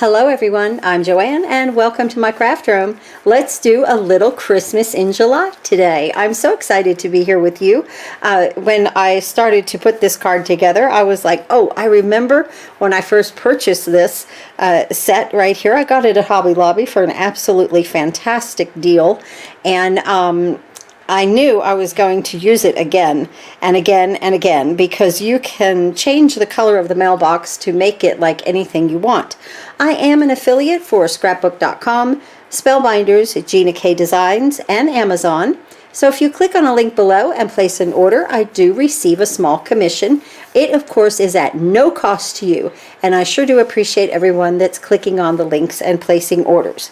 Hello everyone, I'm Joanne and welcome to my craft room. Let's do a little Christmas in July today. I'm so excited to be here with you. When I started to put this card together, I was like, oh, I remember when I first purchased this set right here. I got it at Hobby Lobby for an absolutely fantastic deal, and I knew I was going to use it again and again and again, because you can change the color of the mailbox to make it like anything you want. I am an affiliate for scrapbook.com, Spellbinders, GINA K Designs, and Amazon. So if you click on a link below and place an order, I do receive a small commission. It, of course, is at no cost to you, and I sure do appreciate everyone that's clicking on the links and placing orders.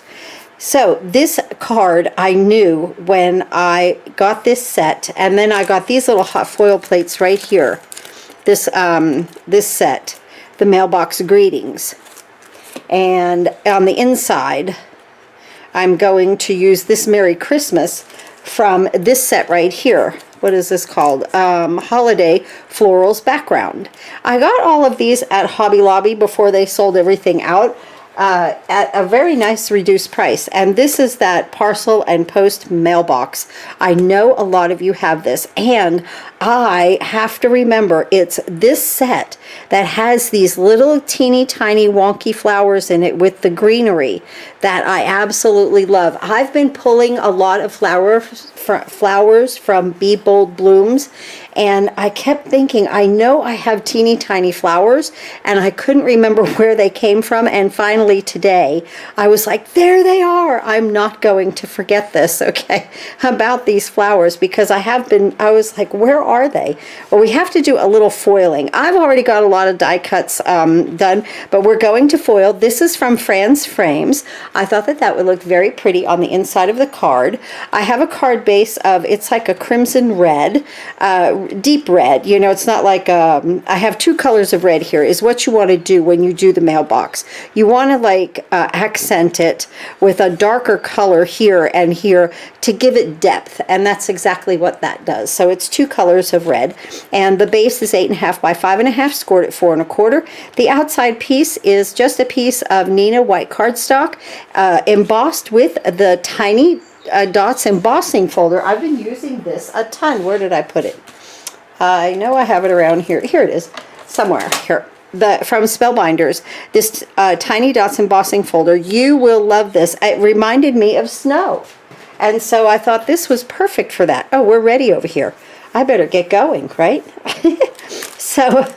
So this card, I knew when I got this set, and then I got these little hot foil plates right here. This set, the mailbox greetings, and on the inside, I'm going to use this Merry Christmas from this set right here. What is this called? Holiday Florals background. I got all of these at Hobby Lobby before they sold everything out. At a very nice reduced price, and this is that Parcel and Post mailbox. I know a lot of you have this, and I have to remember it's this set that has these little teeny tiny wonky flowers in it with the greenery that I absolutely love. I've been pulling a lot of flowers from Be Bold Blooms, and I kept thinking, I know I have teeny tiny flowers, and I couldn't remember where they came from, and finally today I was like, there they are. I'm not going to forget this, okay, about these flowers, because I was like, where are they? Well, we have to do a little foiling. I've already got a lot of die cuts done, but we're going to foil. This is from Fran's Frames. I thought that would look very pretty on the inside of the card. I have a card base of, it's like a crimson red, deep red. You know, it's not like, I have two colors of red here, is what you want to do when you do the mailbox. You want to like accent it with a darker color here and here to give it depth, and that's exactly what that does. So it's two colors of red, and the base is 8.5 by 5.5, scored at 4 1/4. The outside piece is just a piece of Nina white cardstock, embossed with the tiny dots embossing folder. I've been using this a ton. Where did I put it? I know I have it around here. Here it is, somewhere here. From Spellbinders, this tiny dots embossing folder. You will love this. It reminded me of snow, and so I thought this was perfect for that. Oh, we're ready over here. I better get going, right? So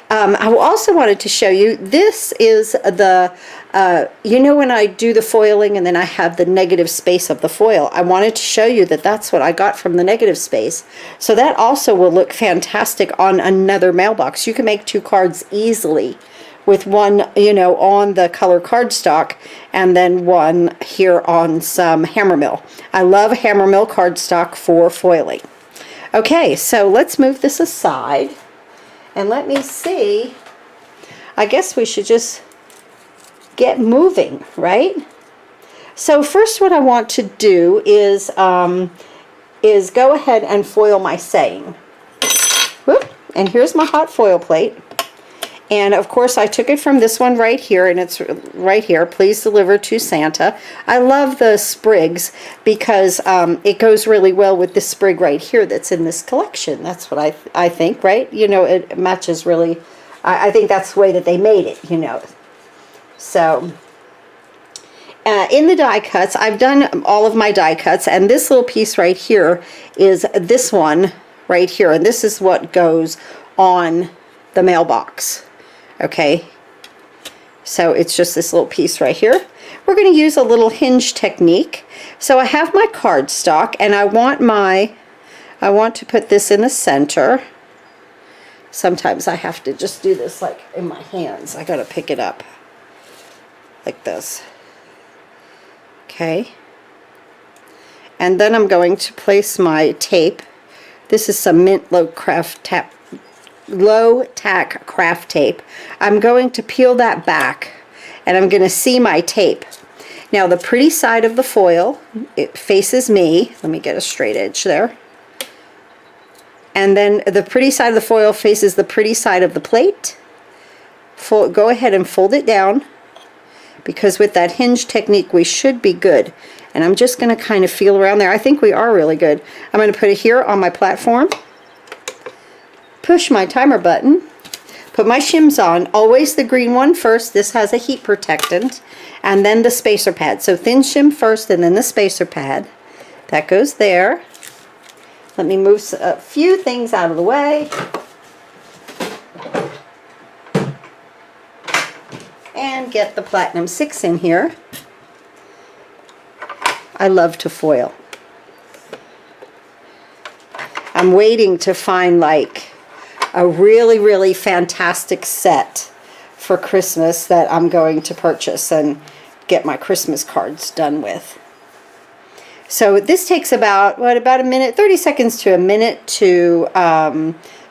I also wanted to show you, this is the, you know, when I do the foiling and then I have the negative space of the foil, I wanted to show you that that's what I got from the negative space. So that also will look fantastic on another mailbox. You can make two cards easily with one, you know, on the color cardstock, and then one here on some Hammermill. I love Hammermill cardstock for foiling. Okay, so let's move this aside. And let me see, I guess we should just get moving, right? So first what I want to do is go ahead and foil my saying. Whoop, and here's my hot foil plate. And of course I took it from this one right here, and it's right here, please deliver to Santa. I love the sprigs because it goes really well with this sprig right here that's in this collection. That's what I think, right? You know, it matches really, I think that's the way that they made it, you know. So in the die cuts, I've done all of my die cuts, and this little piece right here is this one right here, and this is what goes on the mailbox. Okay, so it's just this little piece right here. We're going to use a little hinge technique. So I have my cardstock, and I want to put this in the center. Sometimes I have to just do this like in my hands. I got to pick it up like this. Okay, and then I'm going to place my tape. This is some mint low tack craft tape. I'm going to peel that back, and I'm going to see my tape. Now the pretty side of the foil, it faces me. Let me get a straight edge there. And then the pretty side of the foil faces the pretty side of the plate. Go ahead and fold it down, because with that hinge technique we should be good. And I'm just going to kind of feel around there. I think we are really good. I'm going to put it here on my platform, push my timer button, put my shims on, always the green one first. This has a heat protectant, and then the spacer pad. So thin shim first and then the spacer pad. That goes there. Let me move a few things out of the way. And get the Platinum 6 in here. I love to foil. I'm waiting to find like a really, really fantastic set for Christmas that I'm going to purchase and get my Christmas cards done with. So this takes about, what, about a minute, 30 seconds to a minute to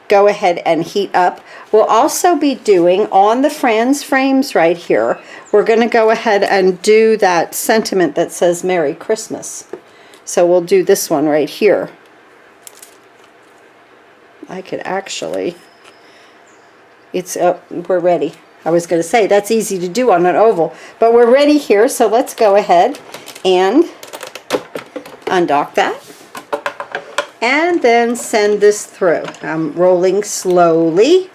go ahead and heat up. We'll also be doing on the Fran's frames right here, we're going to go ahead and do that sentiment that says Merry Christmas. So we'll do this one right here. I could actually, it's, oh, we're ready. I was going to say that's easy to do on an oval, but we're ready here. So let's go ahead and undock that. And then send this through. I'm rolling slowly.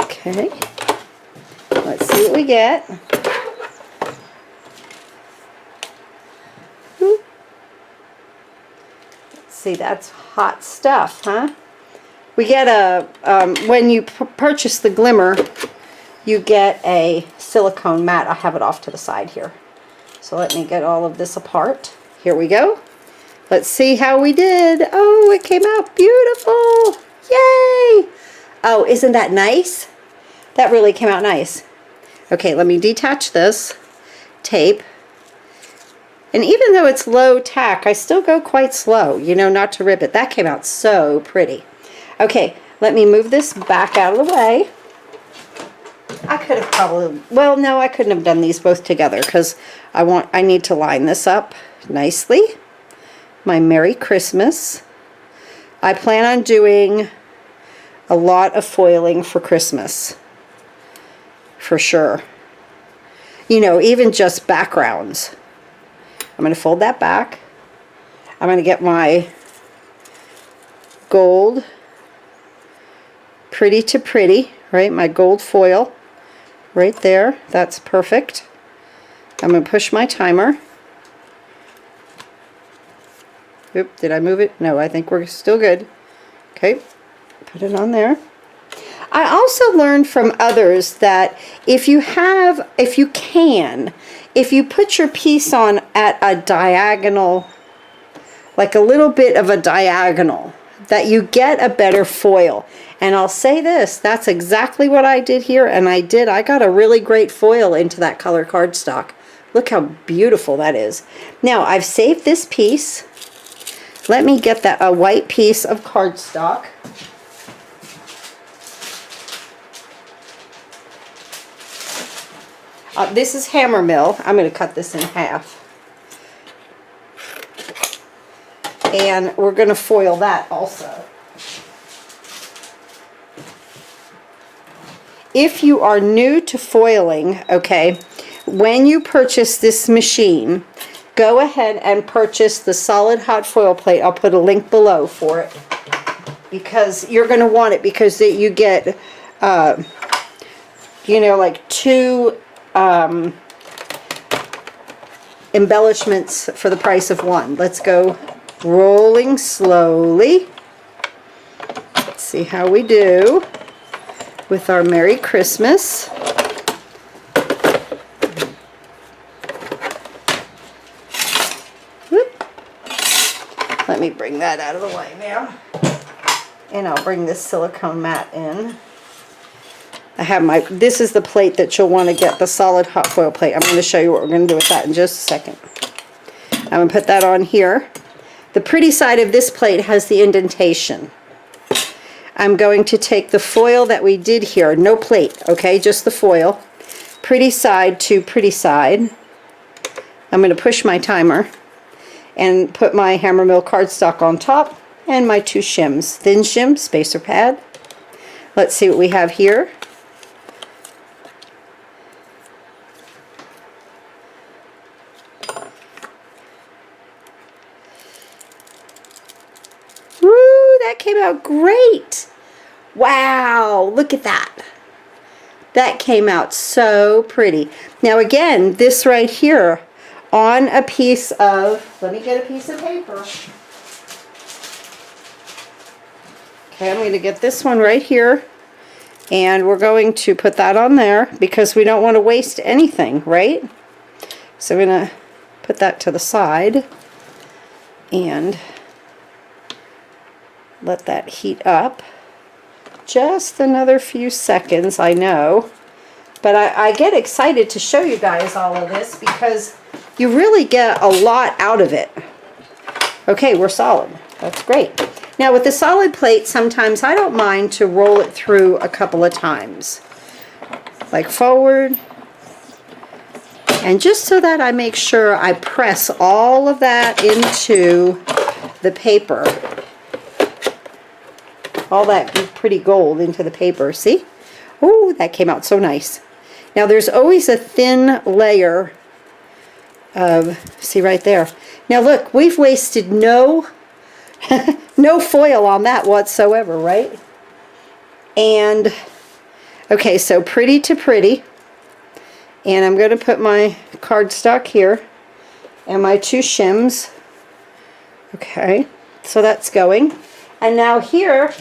Okay. Let's see what we get. Let's see, that's hot stuff, huh? We get a, when you purchase the Glimmer, you get a silicone mat. I have it off to the side here. So let me get all of this apart. Here we go. Let's see how we did. Oh, it came out beautiful. Yay! Oh, isn't that nice? That really came out nice. Okay, let me detach this tape. And even though it's low tack, I still go quite slow, you know, not to rip it. That came out so pretty. Okay, let me move this back out of the way. I could have probably, well, no, I couldn't have done these both together because I need to line this up nicely. My Merry Christmas. I plan on doing a lot of foiling for Christmas, for sure. You know, even just backgrounds. I'm going to fold that back. I'm going to get my gold Pretty to Pretty, right? My gold foil. Right there, that's perfect. I'm going to push my timer. Oop, did I move it? No, I think we're still good. Okay, put it on there. I also learned from others that if you put your piece on at a diagonal, like a little bit of a diagonal, that you get a better foil. And I'll say this, that's exactly what I did here, and I got a really great foil into that color cardstock. Look how beautiful that is. Now, I've saved this piece. Let me get a white piece of cardstock. This is hammer mill. I'm going to cut this in half. And we're going to foil that also. If you are new to foiling, okay, when you purchase this machine, go ahead and purchase the solid hot foil plate. I'll put a link below for it because you're going to want it, because you get, you know, like 2 embellishments for the price of 1. Let's go rolling slowly. Let's see how we do with our Merry Christmas. Whoop. Let me bring that out of the way now. And I'll bring this silicone mat in. I have this is the plate that you'll want to get, the solid hot foil plate. I'm going to show you what we're going to do with that in just a second. I'm going to put that on here. The pretty side of this plate has the indentation. I'm going to take the foil that we did here, no plate, okay, just the foil, pretty side to pretty side. I'm going to push my timer and put my hammer mill cardstock on top and my 2 shims, thin shim, spacer pad. Let's see what we have here. Woo, that came out great. Wow, look at that. That came out so pretty. Now again, this right here on a piece of, let me get a piece of paper. Okay, I'm going to get this one right here, and we're going to put that on there because we don't want to waste anything, right? So we're going to put that to the side and let that heat up. Just another few seconds, I know. But I get excited to show you guys all of this because you really get a lot out of it. Okay, we're solid. That's great. Now with the solid plate, sometimes I don't mind to roll it through a couple of times. Like forward. And just so that I make sure I press all of that into the paper. All that pretty gold into the paper. See? Oh, that came out so nice. Now there's always a thin layer of, see right there. Now look, we've wasted no no foil on that whatsoever, right? And okay, so pretty to pretty. And I'm going to put my cardstock here and my two shims. Okay, so that's going. And now here,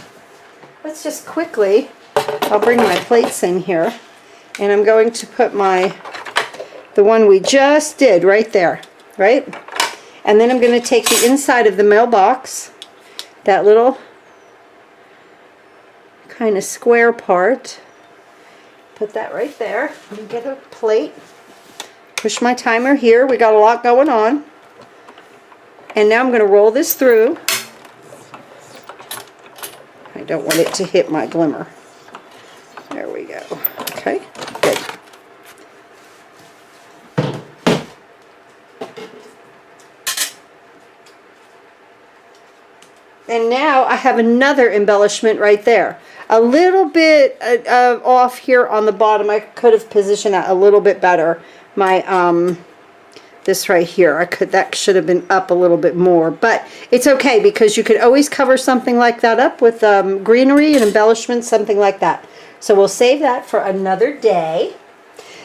let's just quickly, I'll bring my plates in here, and I'm going to put the one we just did right there, right? And then I'm going to take the inside of the mailbox, that little kind of square part, put that right there. Let me get a plate, push my timer here. We got a lot going on. And now I'm going to roll this through. I don't want it to hit my glimmer. There we go. Okay, good. And now I have another embellishment right there. A little bit off here on the bottom. I could have positioned that a little bit better. My this right here, that should have been up a little bit more, but it's okay because you could always cover something like that up with greenery and embellishments, something like that. So we'll save that for another day.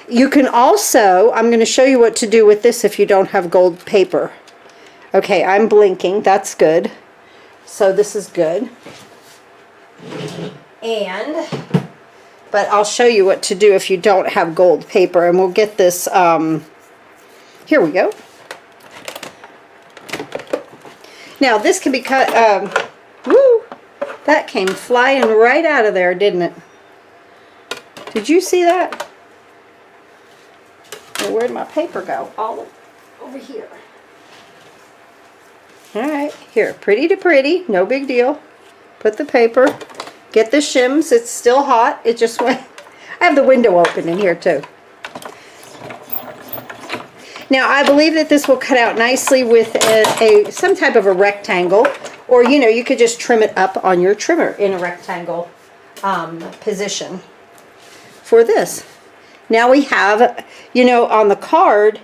You can also, I'm going to show you what to do with this if you don't have gold paper. Okay, I'm blinking. That's good. So this is good. But I'll show you what to do if you don't have gold paper, and we'll get this, here we go. Now this can be cut, woo, that came flying right out of there, didn't it? Did you see that? Well, where'd my paper go? All over here. Alright, here, pretty to pretty, no big deal. Put the paper, get the shims, it's still hot, it just went, I have the window open in here too. Now I believe that this will cut out nicely with some type of a rectangle, or you know, you could just trim it up on your trimmer in a rectangle position for this. Now we have, you know, on the card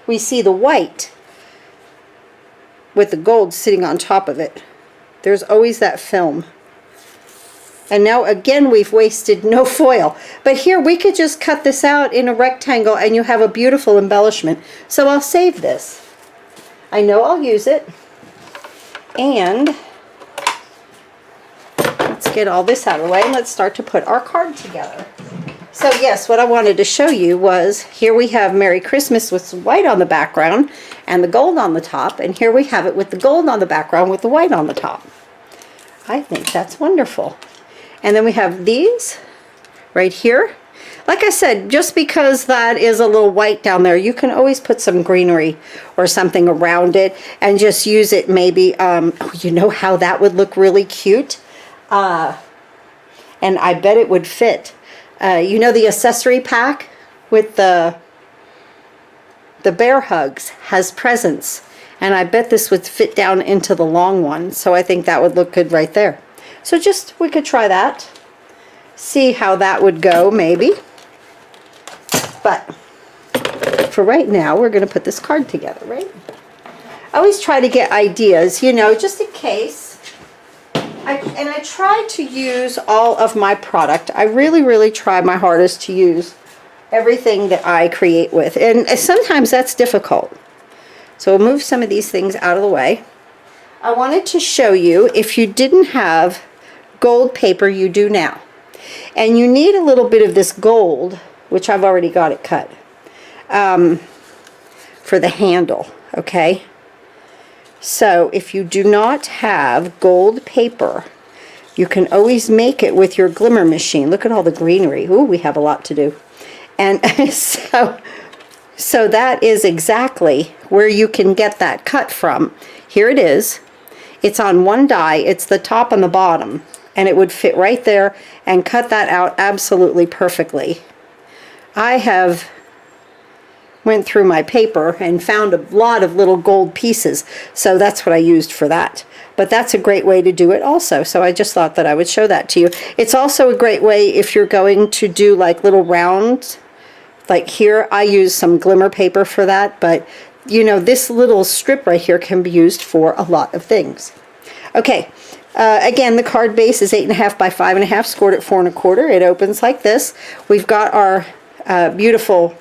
we see the white with the gold sitting on top of it. There's always that film. And now again we've wasted no foil. But here we could just cut this out in a rectangle and you have a beautiful embellishment. So I'll save this. I know I'll use it. And let's get all this out of the way and let's start to put our card together. So yes, what I wanted to show you was, here we have Merry Christmas with white on the background and the gold on the top, and here we have it with the gold on the background with the white on the top. I think that's wonderful. And then we have these right here. Like I said, just because that is a little white down there, you can always put some greenery or something around it and just use it maybe, oh, you know how that would look really cute? And I bet it would fit. You know the accessory pack with the bear hugs has presents, and I bet this would fit down into the long one, so I think that would look good right there. So just, we could try that. see how that would go maybe. But for right now, we're going to put this card together, right? I always try to get ideas, you know, just in case. And I try to use all of my product. I really, really try my hardest to use everything that I create with. And sometimes that's difficult. So we'll move some of these things out of the way. I wanted to show you, if you didn't have gold paper, you do now. And you need a little bit of this gold, which I've already got it cut, for the handle, okay? So if you do not have gold paper, you can always make it with your glimmer machine. Look at all the greenery. Ooh, we have a lot to do. And so that is exactly where you can get that cut from. Here it is. It's on one die. It's the top and the bottom. And it would fit right there and cut that out absolutely perfectly. I have went through my paper and found a lot of little gold pieces, so that's what I used for that. But that's a great way to do it also, so I just thought that I would show that to you. It's also a great way if you're going to do like little rounds, like here I use some glimmer paper for that, but you know, this little strip right here can be used for a lot of things. Okay, again, the card base is 8.5 by 5.5, scored at 4 1/4. It opens like this. We've got our beautiful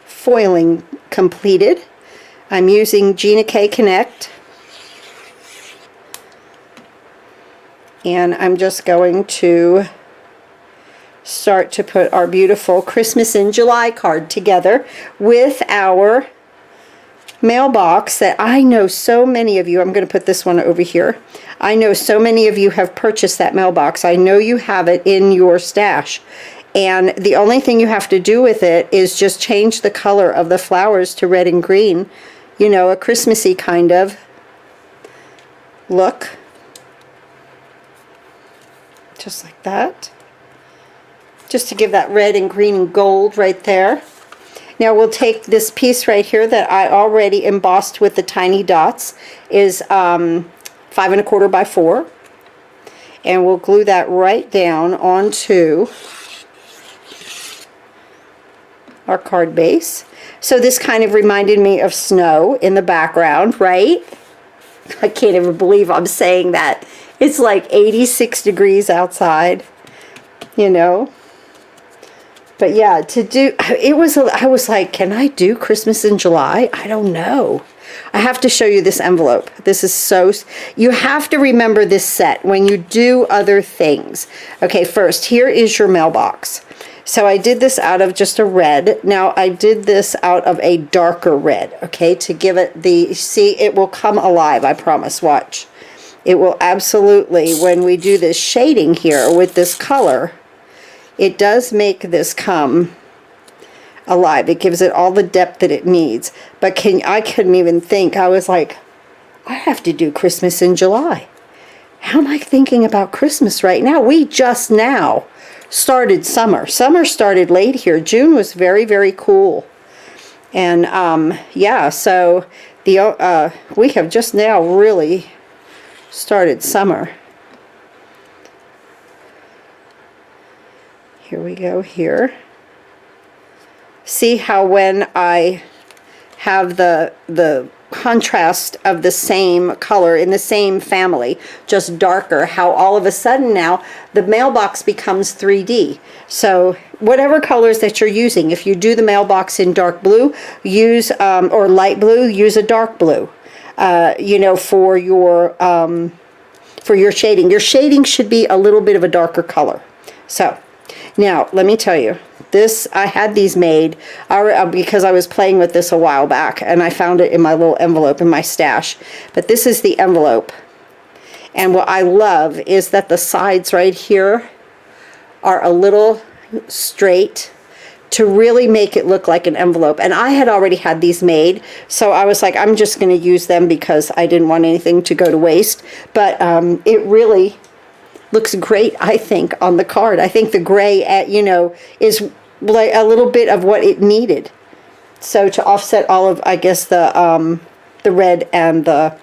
foiling completed. I'm using GINA K Connect, and I'm just going to start to put our beautiful Christmas in July card together with our mailbox that I know so many of you, I'm going to put this one over here, I know so many of you have purchased that mailbox. I know you have it in your stash. And the only thing you have to do with it is just change the color of the flowers to red and green. You know, a Christmassy kind of look. Just like that. Just to give that red and green and gold right there. Now we'll take this piece right here that I already embossed with the tiny dots. Is 5 1/4 by 4. And we'll glue that right down onto our card base. So this kind of reminded me of snow in the background, right? I can't even believe I'm saying that. It's like 86 degrees outside, you know. But yeah, to do, it was, I was like, can I do Christmas in July? I don't know. I have to show you this envelope. This is so, you have to remember this set when you do other things. Okay, first, here is your mailbox. So I did this out of just a red. Now I did this out of a darker red, okay, to give it the, see, it will come alive, I promise, watch. It will absolutely, when we do this shading here with this color, it does make this come alive. It gives it all the depth that it needs. But I couldn't even think, I was like, I have to do Christmas in July. How am I thinking about Christmas right now? We just now started summer. Summer started late here. June was very, very cool. And yeah, so the we have just now really started summer. Here we go here. See how when I have the contrast of the same color in the same family, just darker, how all of a sudden now the mailbox becomes 3D. So whatever colors that you're using, if you do the mailbox in dark blue, use or light blue, use a dark blue. You know, for your shading. Your shading should be a little bit of a darker color. So now let me tell you, this, I had these made because I was playing with this a while back, and I found it in my little envelope in my stash. But this is the envelope. And what I love is that the sides right here are a little straight to really make it look like an envelope. And I had already had these made, so I was like, I'm just going to use them because I didn't want anything to go to waste. But it really looks great, I think, on the card. I think the gray, you know, is like a little bit of what it needed. So to offset all of, I guess, the red and the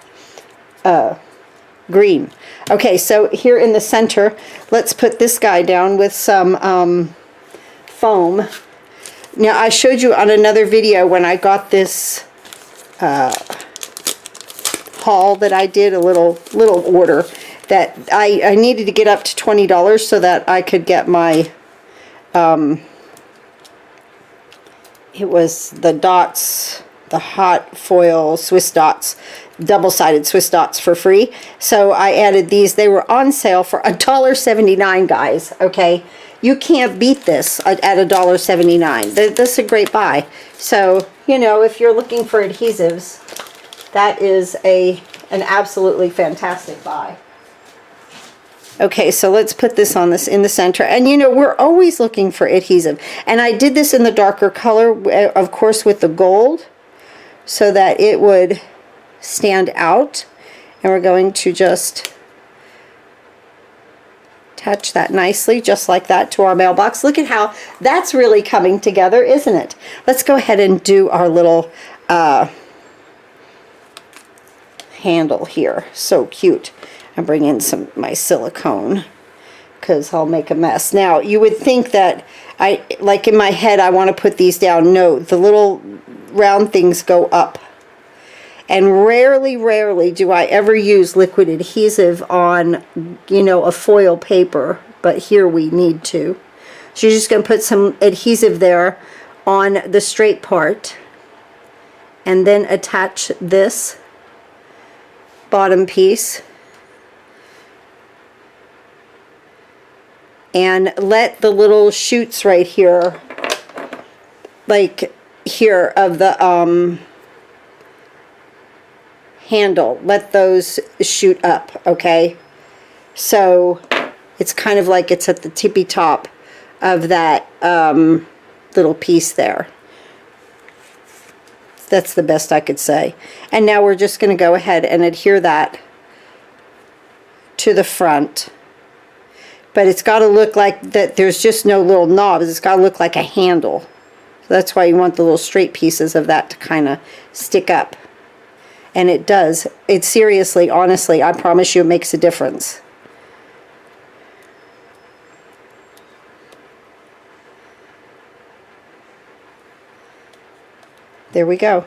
green. Okay, so here in the center, let's put this guy down with some foam. Now, I showed you on another video when I got this haul that I did, a little order, that I needed to get up to $20 so that I could get my, it was the dots, the hot foil Swiss dots, double-sided Swiss dots for free. So I added these. They were on sale for $1.79, guys. Okay, you can't beat this at $1.79. This is a great buy. So, you know, if you're looking for adhesives, that is an absolutely fantastic buy. Okay, so let's put this on this in the center. And you know, we're always looking for adhesive. And I did this in the darker color, of course, with the gold, so that it would stand out. And we're going to just attach that nicely, just like that, to our mailbox. Look at how that's really coming together, isn't it? Let's go ahead and do our little handle here. So cute. I bring in my silicone because I'll make a mess. Now, you would think that like in my head, I want to put these down. No, the little round things go up. And rarely do I ever use liquid adhesive on, you know, a foil paper, but here we need to. So you're just going to put some adhesive there on the straight part and then attach this bottom piece. And let the little shoots right here, like here of the handle, let those shoot up, okay? So it's kind of like it's at the tippy top of that little piece there. That's the best I could say. And now we're just going to go ahead and adhere that to the front. But it's got to look like that there's just no little knobs. It's got to look like a handle. So that's why you want the little straight pieces of that to kind of stick up. And it does. It seriously, honestly, I promise you it makes a difference. There we go.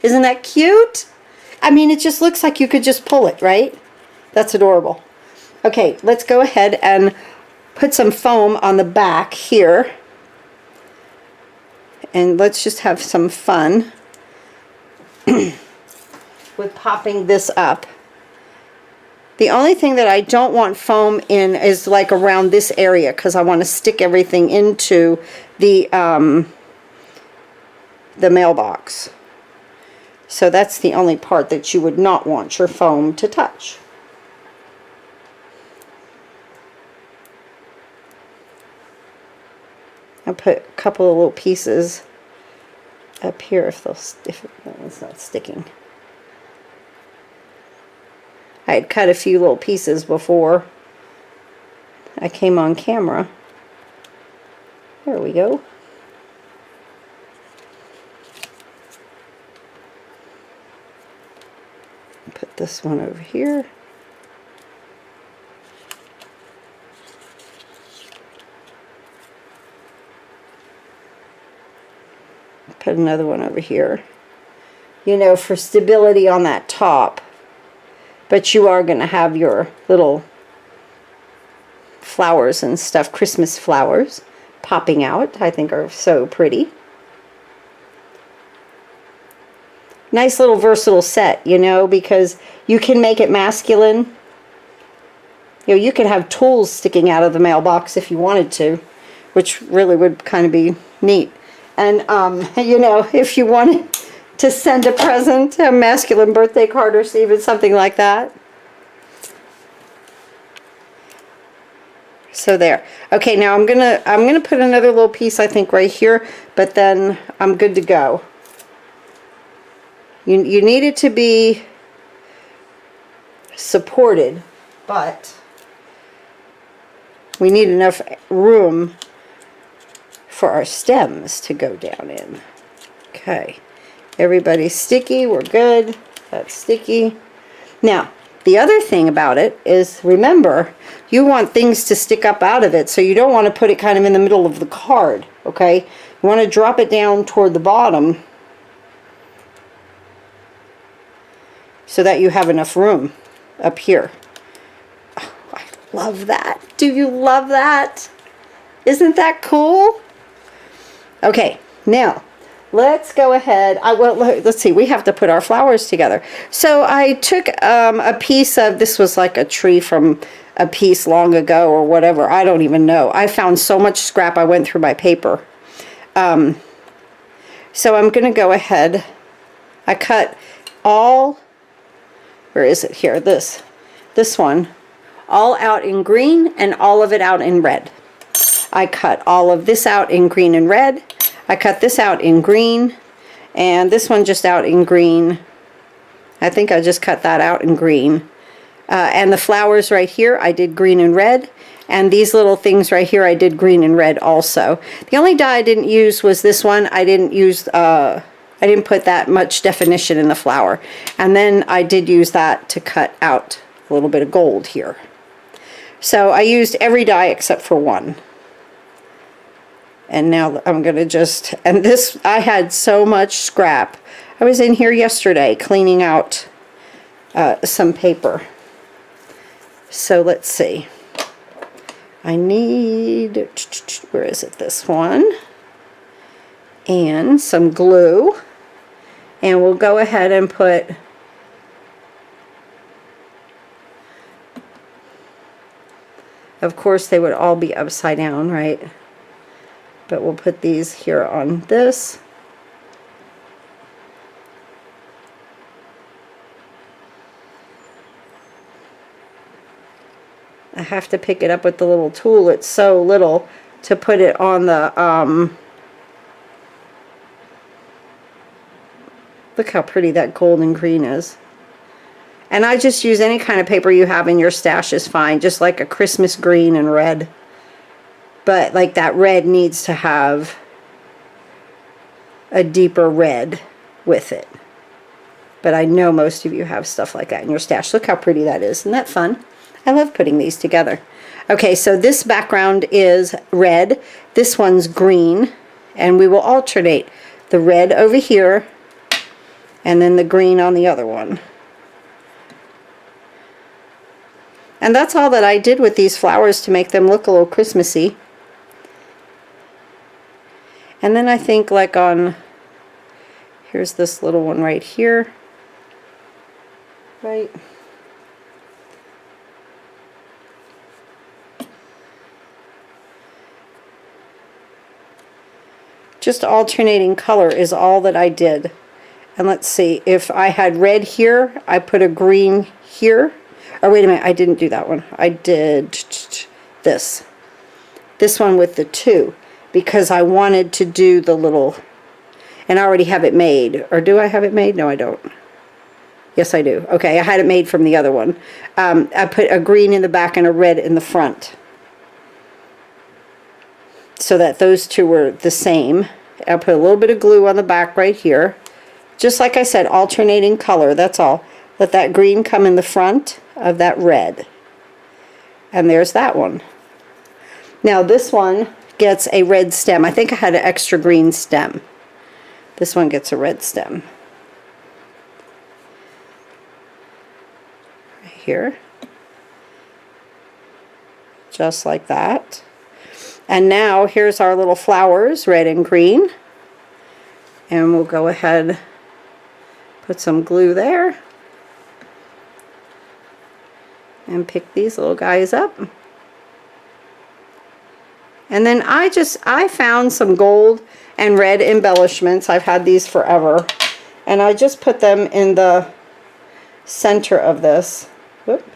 Isn't that cute? I mean, it just looks like you could just pull it, right? That's adorable. Okay, let's go ahead and put some foam on the back here. And let's just have some fun with popping this up. The only thing that I don't want foam in is like around this area, because I want to stick everything into the mailbox. So that's the only part that you would not want your foam to touch. I'll put a couple of little pieces up here if it's not sticking. I had cut a few little pieces before I came on camera. There we go. Put this one over here. Put another one over here, you know, for stability on that top. But you are going to have your little flowers and stuff, Christmas flowers, popping out. I think are so pretty. Nice little versatile set, you know, because you can make it masculine. You know, you could have tools sticking out of the mailbox if you wanted to, which really would kind of be neat. And, you know, if you wanted to send a present, a masculine birthday card or even something like that. So there. Okay, now I'm gonna put another little piece, I think, right here, but then I'm good to go. You need it to be supported, but we need enough room for our stems to go down in. Okay, everybody's sticky, we're good. That's sticky. Now, The other thing about it is, remember, you want things to stick up out of it, so you don't want to put it kind of in the middle of the card, okay? You want to drop it down toward the bottom so that you have enough room up here. Oh, I love that. Do you love that? Isn't that cool? Okay, now let's go ahead. Well, let's see. We have to put our flowers together. So I took a piece of, this was like a tree from a piece long ago or whatever. I don't even know. I found so much scrap. I went through my paper. So I'm going to go ahead. I cut all, where is it here? This one, all out in green and all of it out in red. I cut all of this out in green and red. I cut this out in green, and this one just out in green. I think I just cut that out in green. And the flowers right here, I did green and red. And these little things right here, I did green and red also. The only dye I didn't use was this one. I didn't use, I didn't put that much definition in the flower. And then I did use that to cut out a little bit of gold here. So I used every dye except for one. And now I'm going to just, and this, I had so much scrap. I was in here yesterday cleaning out some paper. So let's see. I need, where is it, this one? And some glue. And we'll go ahead and put, of course they would all be upside down, right? But we'll put these here on this. I have to pick it up with the little tool. It's so little to put it on the, look how pretty that gold and green is. And I just use any kind of paper you have in your stash is fine, just like a Christmas green and red. But like that red needs to have a deeper red with it. But I know most of you have stuff like that in your stash. Look how pretty that is. Isn't that fun? I love putting these together. Okay, so this background is red. This one's green. And we will alternate the red over here and then the green on the other one. And that's all that I did with these flowers to make them look a little Christmassy. And then I think like on, here's this little one right here, right? Just alternating color is all that I did. And let's see, if I had red here, I put a green here. Oh, wait a minute, I didn't do that one. I did this one with the two, because I wanted to do the little, and I already have it made. Or do I have it made? No, I don't. Yes, I do. Okay, I had it made from the other one. I put a green in the back and a red in the front, so that those two were the same. I put a little bit of glue on the back right here. Just like I said, alternating color, that's all. Let that green come in the front of that red. And there's that one. Now this one gets a red stem. I think I had an extra green stem. This one gets a red stem. Right here. Just like that. And now here's our little flowers, red and green. And we'll go ahead, put some glue there. And pick these little guys up. And then I found some gold and red embellishments. I've had these forever. And I just put them in the center of this. Whoop.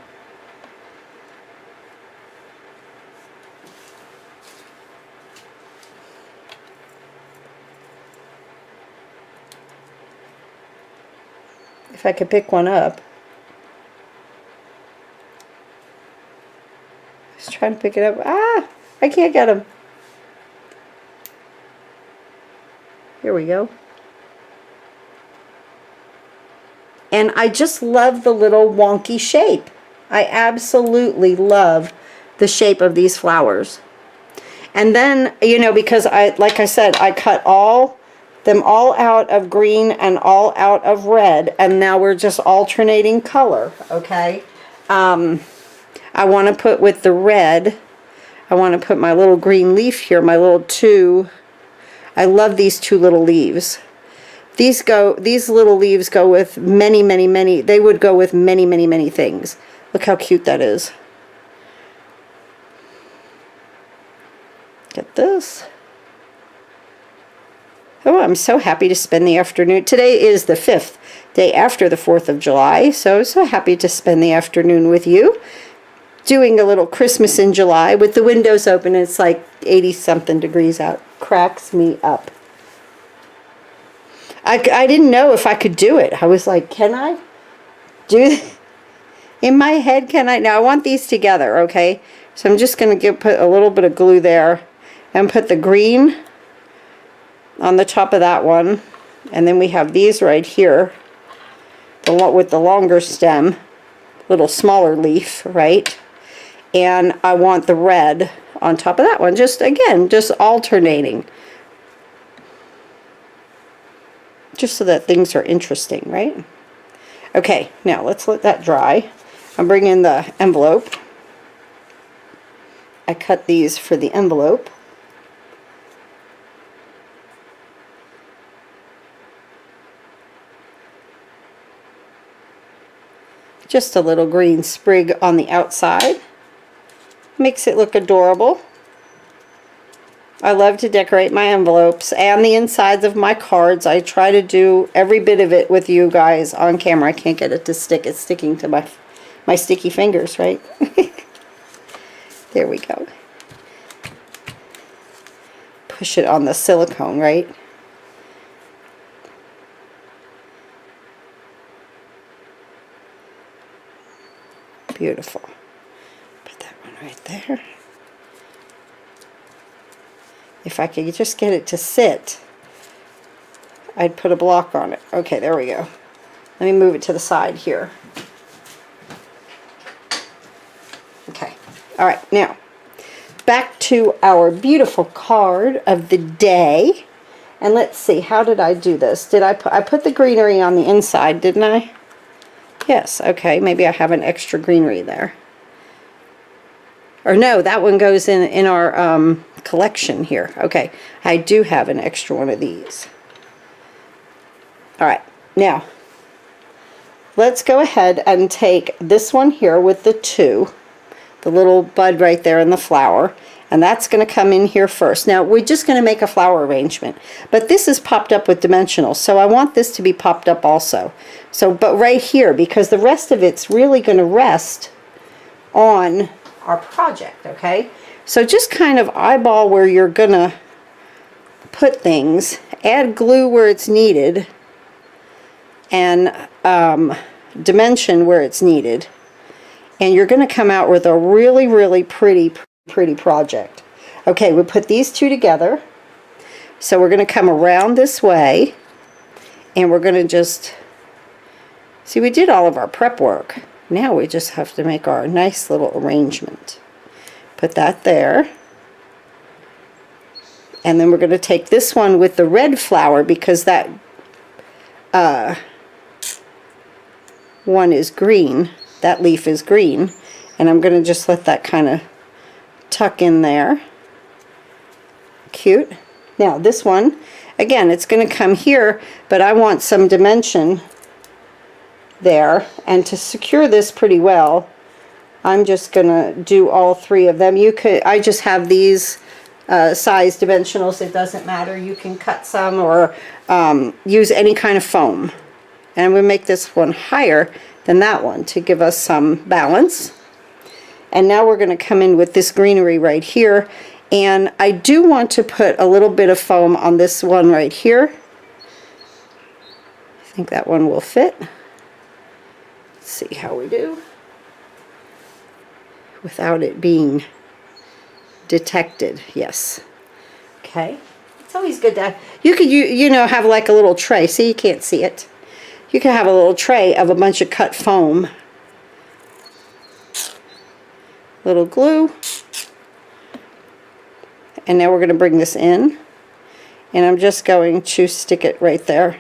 If I could pick one up. I was trying to pick it up. Ah! I can't get them. Here we go. And I just love the little wonky shape. I absolutely love the shape of these flowers. And then, you know, because like I said, I cut them all out of green and all out of red, and now we're just alternating color, okay? I want to put with the red, I want to put my little green leaf here, my little two. I love these two little leaves. These little leaves go with many, they would go with many things. Look how cute that is. Get this. Oh, I'm so happy to spend the afternoon. Today is the 5th day after the 4th of July, so I'm so happy to spend the afternoon with you, doing a little Christmas in July with the windows open. It's like 80-something degrees out. Cracks me up. I didn't know if I could do it. I was like, can I do in my head, can I? Now I want these together, okay? So I'm just going to put a little bit of glue there and put the green on the top of that one. And then we have these right here, the one with the longer stem, little smaller leaf, right? And I want the red on top of that one. Just, again, just alternating. Just so that things are interesting, right? Okay, now let's let that dry. I'm bringing the envelope. I cut these for the envelope. Just a little green sprig on the outside. Makes it look adorable. I love to decorate my envelopes and the insides of my cards. I try to do every bit of it with you guys on camera. I can't get it to stick. It's sticking to my sticky fingers, right? There we go. Push it on the silicone, right? Beautiful. Put that one right there. If I could just get it to sit, I'd put a block on it. Okay, there we go. Let me move it to the side here. Okay. All right, now back to our beautiful card of the day. And let's see, how did I do this? I put the greenery on the inside, didn't I? Yes, okay, maybe I have an extra greenery there. Or no, that one goes in our collection here. Okay, I do have an extra one of these. All right, now let's go ahead and take this one here with the two, the little bud right there in the flower, and that's going to come in here first. Now we're just going to make a flower arrangement, but this is popped up with dimensional, so I want this to be popped up also. So, but right here, because the rest of it's really going to rest on our project, okay? So just kind of eyeball where you're going to put things, add glue where it's needed, and dimension where it's needed, and you're going to come out with a really pretty project. Okay, we put these two together, so we're going to come around this way, and we're going to just see, we did all of our prep work. Now we just have to make our nice little arrangement. Put that there, and then we're going to take this one with the red flower, because that one is green, that leaf is green, and I'm going to just let that kind of tuck in there. Cute. Now this one, again, it's going to come here, but I want some dimension there, and to secure this pretty well, I'm just going to do all three of them. You could, I just have these size dimensionals, it doesn't matter. You can cut some or use any kind of foam. And we'll make this one higher than that one to give us some balance. And now we're going to come in with this greenery right here, and I do want to put a little bit of foam on this one right here. I think that one will fit. Let's see how we do without it being detected. Yes. Okay. It's always good to, you could, you know, have like a little tray. See, you can't see it. you can have a little tray of a bunch of cut foam. Little glue. And now we're going to bring this in. And I'm just going to stick it right there.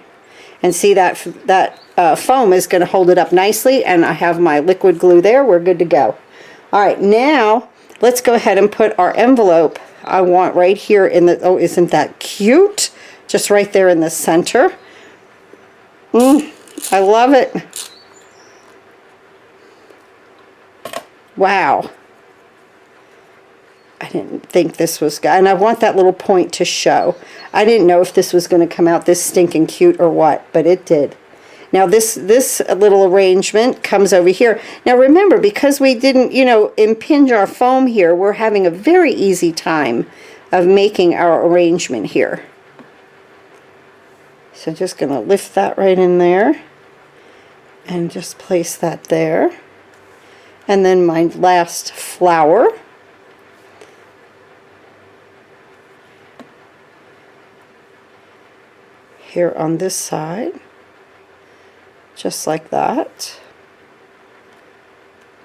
And see that foam is going to hold it up nicely. And I have my liquid glue there. We're good to go. All right, now let's go ahead and put our envelope. I want right here in the, oh, isn't that cute? Just right there in the center. I love it. Wow. I didn't think this was, and I want that little point to show. I didn't know if this was going to come out this stinking cute or what, but it did. Now this little arrangement comes over here. Now remember, because we didn't, you know, impinge our foam here, we're having a very easy time of making our arrangement here. So just going to lift that right in there and just place that there. And then my last flower. Here on this side, just like that.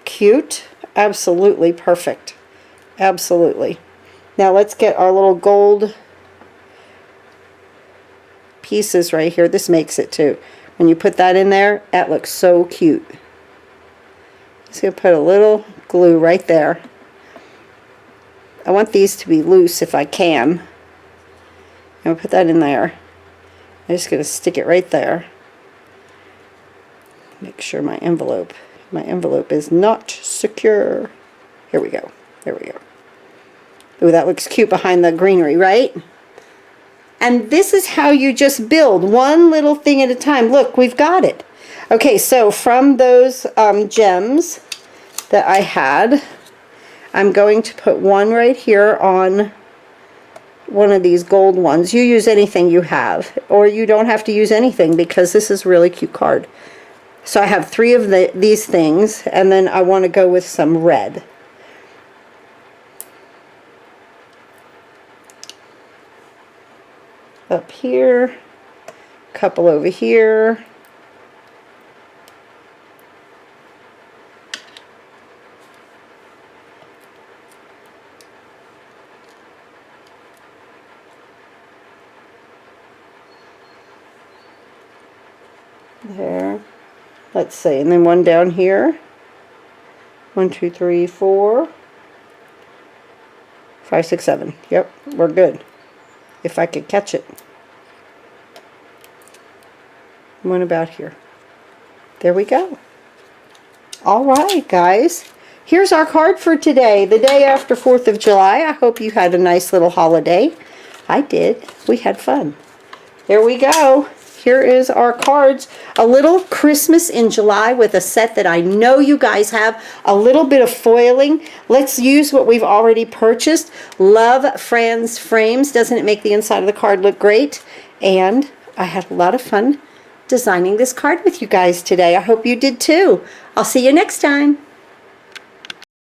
Cute, absolutely perfect, absolutely. Now let's get our little gold pieces right here. This makes it too. When you put that in there, that looks so cute. Just gonna put a little glue right there. I want these to be loose if I can. I'm gonna put that in there. I'm just going to stick it right there. Make sure my envelope is not secure. Here we go. There we go. Ooh, that looks cute behind the greenery, right? And this is how you just build one little thing at a time. Look, we've got it. Okay, so from those gems that I had, I'm going to put one right here on one of these gold ones. You use anything you have, or you don't have to use anything because this is a really cute card. So I have 3 of these things, and then I want to go with some red. Up here, a couple over here. There, let's see, and then one down here. 1, 2, 3, 4, 5, 6, 7. Yep, we're good. If I could catch it. One about here. There we go. All right, guys. Here's our card for today, the day after 4th of July. I hope you had a nice little holiday. I did. We had fun. There we go. Here is our cards. A little Christmas in July with a set that I know you guys have. A little bit of foiling. Let's use what we've already purchased. Love Fran's frames. Doesn't it make the inside of the card look great? And I had a lot of fun designing this card with you guys today. I hope you did too. I'll see you next time.